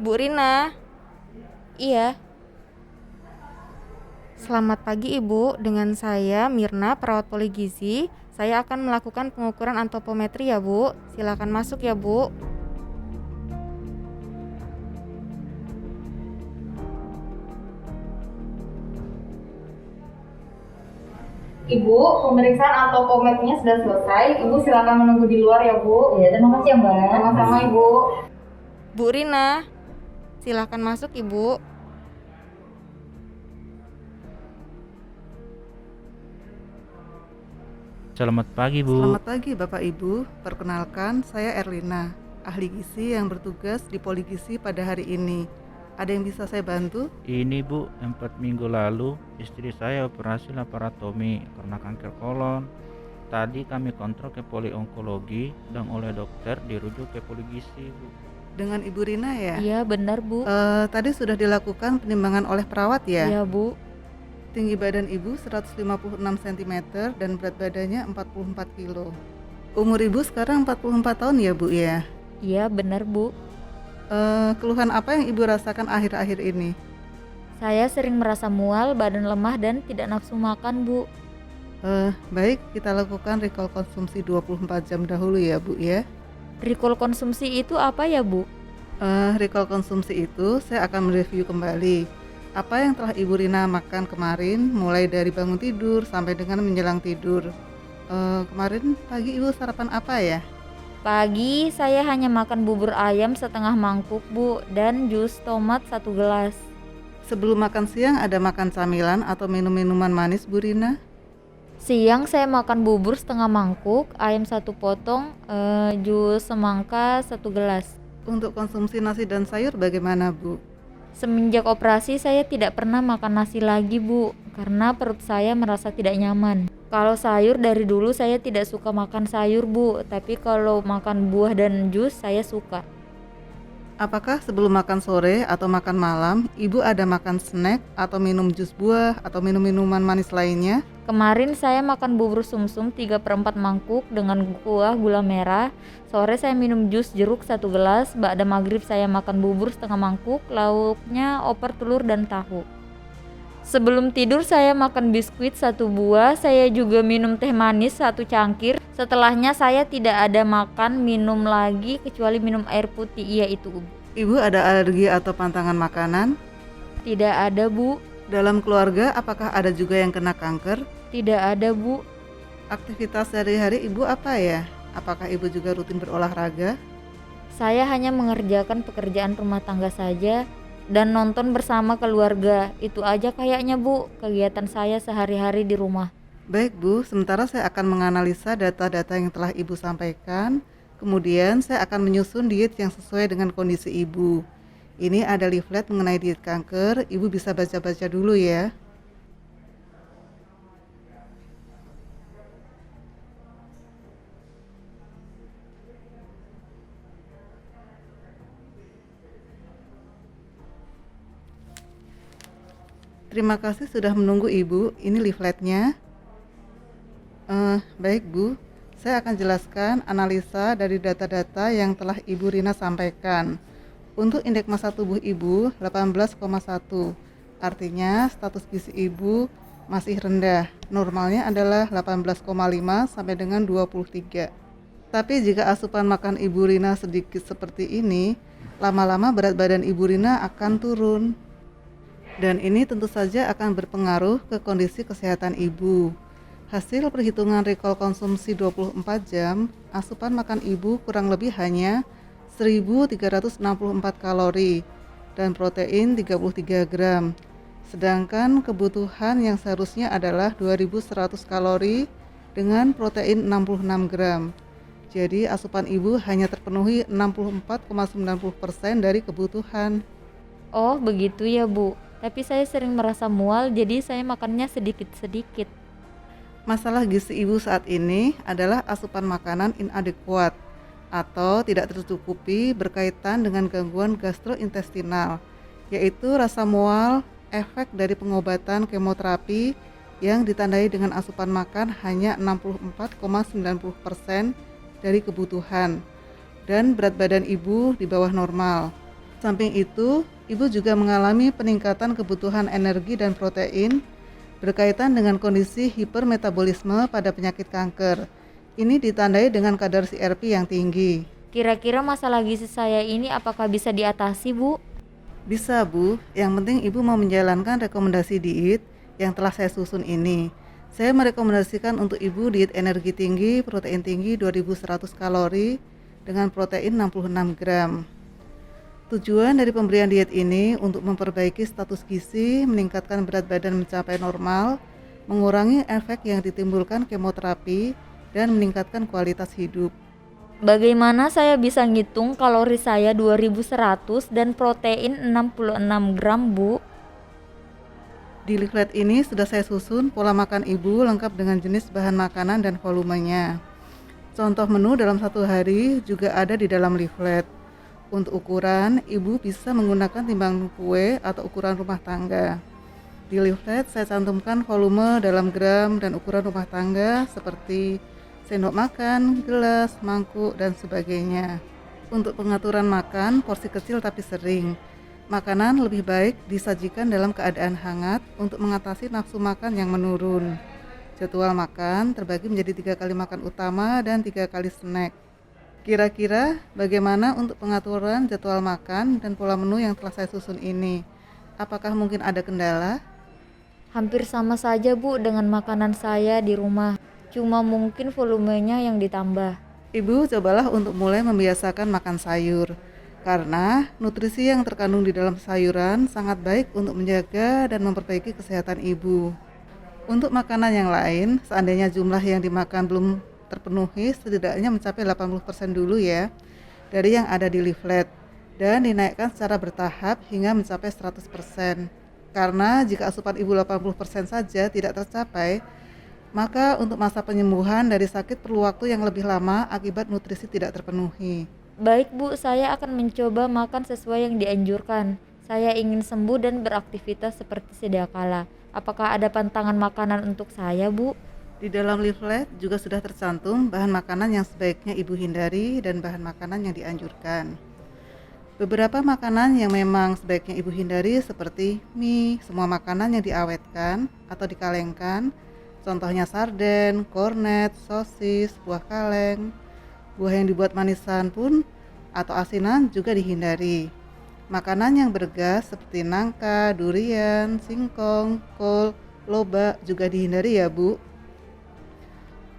Bu Rina, iya. Selamat pagi Ibu, dengan saya Mirna, perawat poligizi. Saya akan melakukan pengukuran antropometri ya Bu. Silakan masuk ya Bu. Ibu, pemeriksaan antropometrinya sudah selesai. Ibu silakan menunggu di luar ya Bu. Ya, terima kasih ya Mbak. Sama-sama Ibu. Bu Rina, silakan masuk Ibu. Selamat pagi, Bu. Selamat pagi Bapak Ibu, perkenalkan saya Erlina, ahli gizi yang bertugas di Poligisi pada hari ini. Ada yang bisa saya bantu? Ini, Bu, 4 minggu lalu istri saya operasi laparotomi karena kanker kolon. Tadi kami kontrol ke polionkologi dan oleh dokter dirujuk ke poligisi, Bu. Dengan Ibu Rina ya? Iya benar Bu. Tadi sudah dilakukan penimbangan oleh perawat ya? Iya Bu. Tinggi badan Ibu 156 cm dan berat badannya 44 kilo. Umur Ibu sekarang 44 tahun ya Bu ya? Iya benar Bu. Keluhan apa yang Ibu rasakan akhir-akhir ini? Saya sering merasa mual, badan lemah dan tidak nafsu makan Bu. Baik, kita lakukan recall konsumsi 24 jam dahulu ya Bu ya. Recall konsumsi itu apa ya Bu? Recall konsumsi itu saya akan mereview kembali apa yang telah Ibu Rina makan kemarin, mulai dari bangun tidur sampai dengan menjelang tidur. Kemarin pagi Ibu sarapan apa ya? Pagi saya hanya makan bubur ayam setengah mangkuk Bu, dan jus tomat 1 gelas. Sebelum makan siang ada makan camilan atau minum-minuman manis Bu Rina? Siang saya makan bubur setengah mangkuk, ayam 1 potong, jus semangka 1 gelas. Untuk konsumsi nasi dan sayur bagaimana Bu? Semenjak operasi saya tidak pernah makan nasi lagi Bu, karena perut saya merasa tidak nyaman. Kalau sayur dari dulu saya tidak suka makan sayur Bu, tapi kalau makan buah dan jus saya suka. Apakah sebelum makan sore atau makan malam, Ibu ada makan snack atau minum jus buah atau minum minuman manis lainnya? Kemarin saya makan bubur sumsum 3/4 mangkuk dengan kuah gula merah. Sore saya minum jus jeruk 1 gelas. Ba'da maghrib saya makan bubur setengah mangkuk, lauknya opor telur dan tahu. Sebelum tidur saya makan biskuit 1 buah. Saya juga minum teh manis 1 cangkir. Setelahnya saya tidak ada makan minum lagi kecuali minum air putih. Iya itu. Ibu ada alergi atau pantangan makanan? Tidak ada Bu. Dalam keluarga apakah ada juga yang kena kanker? Tidak ada Bu. Aktivitas sehari-hari Ibu apa ya? Apakah Ibu juga rutin berolahraga? Saya hanya mengerjakan pekerjaan rumah tangga saja dan nonton bersama keluarga. Itu aja kayaknya Bu, kegiatan saya sehari-hari di rumah. Baik Bu, sementara saya akan menganalisa data-data yang telah Ibu sampaikan. Kemudian saya akan menyusun diet yang sesuai dengan kondisi Ibu. Ini ada leaflet mengenai diet kanker, Ibu bisa baca-baca dulu ya. Terima kasih sudah menunggu Ibu, ini leafletnya. Baik Bu, saya akan jelaskan analisa dari data-data yang telah Ibu Rina sampaikan. Untuk indeks massa tubuh Ibu 18,1, artinya status gizi Ibu masih rendah. Normalnya adalah 18,5 sampai dengan 23. Tapi jika asupan makan Ibu Rina sedikit seperti ini, lama-lama berat badan Ibu Rina akan turun. Dan ini tentu saja akan berpengaruh ke kondisi kesehatan Ibu. Hasil perhitungan recall konsumsi 24 jam, asupan makan Ibu kurang lebih hanya 1.364 kalori dan protein 33 gram. Sedangkan kebutuhan yang seharusnya adalah 2.100 kalori dengan protein 66 gram. Jadi asupan Ibu hanya terpenuhi 64,90% dari kebutuhan. Oh begitu ya Bu, tapi saya sering merasa mual jadi saya makannya sedikit-sedikit. Masalah gizi Ibu saat ini adalah asupan makanan inadekuat atau tidak tercukupi berkaitan dengan gangguan gastrointestinal, yaitu rasa mual, efek dari pengobatan kemoterapi yang ditandai dengan asupan makan hanya 64,90% dari kebutuhan, dan berat badan Ibu di bawah normal. Samping itu, ibu juga mengalami peningkatan kebutuhan energi dan protein berkaitan dengan kondisi hipermetabolisme pada penyakit kanker. Ini ditandai dengan kadar CRP yang tinggi. Kira-kira masalah gizi saya ini apakah bisa diatasi, Bu? Bisa, Bu. Yang penting ibu mau menjalankan rekomendasi diet yang telah saya susun ini. Saya merekomendasikan untuk ibu diet energi tinggi, protein tinggi 2100 kalori dengan protein 66 gram. Tujuan dari pemberian diet ini untuk memperbaiki status gizi, meningkatkan berat badan mencapai normal, mengurangi efek yang ditimbulkan kemoterapi, dan meningkatkan kualitas hidup. Bagaimana saya bisa ngitung kalori saya 2100 dan protein 66 gram, Bu? Di leaflet ini sudah saya susun pola makan ibu lengkap dengan jenis bahan makanan dan volumenya. Contoh menu dalam satu hari juga ada di dalam leaflet. Untuk ukuran, ibu bisa menggunakan timbang kue atau ukuran rumah tangga. Di leaflet saya cantumkan volume dalam gram dan ukuran rumah tangga seperti sendok makan, gelas, mangkuk, dan sebagainya. Untuk pengaturan makan, porsi kecil tapi sering. Makanan lebih baik disajikan dalam keadaan hangat untuk mengatasi nafsu makan yang menurun. Jadwal makan terbagi menjadi 3 kali makan utama dan 3 kali snack. Kira-kira bagaimana untuk pengaturan jadwal makan dan pola menu yang telah saya susun ini? Apakah mungkin ada kendala? Hampir sama saja, Bu, dengan makanan saya di rumah. Cuma mungkin volumenya yang ditambah. Ibu cobalah untuk mulai membiasakan makan sayur. Karena nutrisi yang terkandung di dalam sayuran sangat baik untuk menjaga dan memperbaiki kesehatan ibu. Untuk makanan yang lain, seandainya jumlah yang dimakan belum terpenuhi, setidaknya mencapai 80% dulu ya dari yang ada di leaflet, dan dinaikkan secara bertahap hingga mencapai 100%. Karena jika asupan ibu 80% saja tidak tercapai, maka untuk masa penyembuhan dari sakit perlu waktu yang lebih lama akibat nutrisi tidak terpenuhi. Baik, Bu, saya akan mencoba makan sesuai yang dianjurkan. Saya ingin sembuh dan beraktivitas seperti sedia kala. Apakah ada pantangan makanan untuk saya, Bu? Di dalam leaflet juga sudah tercantum bahan makanan yang sebaiknya ibu hindari dan bahan makanan yang dianjurkan. Beberapa makanan yang memang sebaiknya ibu hindari seperti mie, semua makanan yang diawetkan atau dikalengkan, contohnya sarden, kornet, sosis, buah kaleng, buah yang dibuat manisan pun atau asinan juga dihindari. Makanan yang bergas seperti nangka, durian, singkong, kol, loba juga dihindari ya, Bu.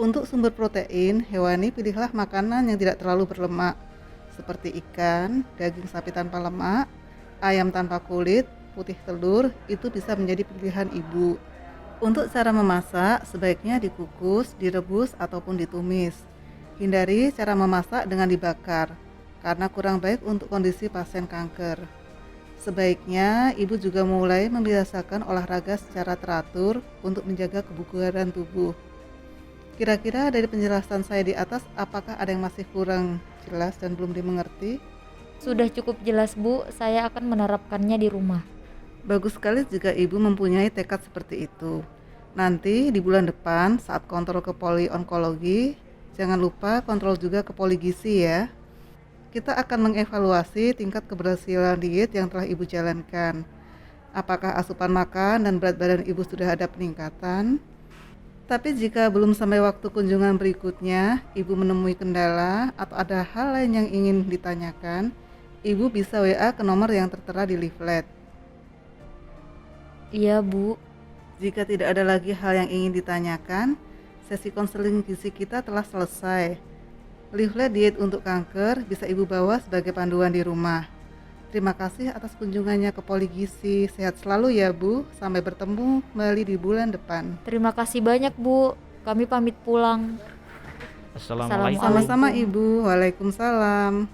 Untuk sumber protein hewani, pilihlah makanan yang tidak terlalu berlemak seperti ikan, daging sapi tanpa lemak, ayam tanpa kulit, putih telur, itu bisa menjadi pilihan ibu. Untuk cara memasak, sebaiknya dikukus, direbus, ataupun ditumis. Hindari cara memasak dengan dibakar, karena kurang baik untuk kondisi pasien kanker. Sebaiknya ibu juga mulai membiasakan olahraga secara teratur untuk menjaga kebugaran tubuh. Kira-kira dari penjelasan saya di atas, apakah ada yang masih kurang jelas dan belum dimengerti? Sudah cukup jelas, Bu. Saya akan menerapkannya di rumah. Bagus sekali jika ibu mempunyai tekad seperti itu. Nanti di bulan depan saat kontrol ke poli onkologi, jangan lupa kontrol juga ke poli gizi ya. Kita akan mengevaluasi tingkat keberhasilan diet yang telah ibu jalankan. Apakah asupan makan dan berat badan ibu sudah ada peningkatan? Tapi jika belum sampai waktu kunjungan berikutnya, ibu menemui kendala atau ada hal lain yang ingin ditanyakan, ibu bisa WA ke nomor yang tertera di leaflet. Iya, Bu. Jika tidak ada lagi hal yang ingin ditanyakan, sesi konseling gizi kita telah selesai. Leaflet diet untuk kanker bisa ibu bawa sebagai panduan di rumah. Terima kasih atas kunjungannya ke Poli Gizi. Sehat selalu ya, Bu. Sampai bertemu kembali di bulan depan. Terima kasih banyak, Bu. Kami pamit pulang. Assalamualaikum. Sama-sama, Ibu. Waalaikumsalam.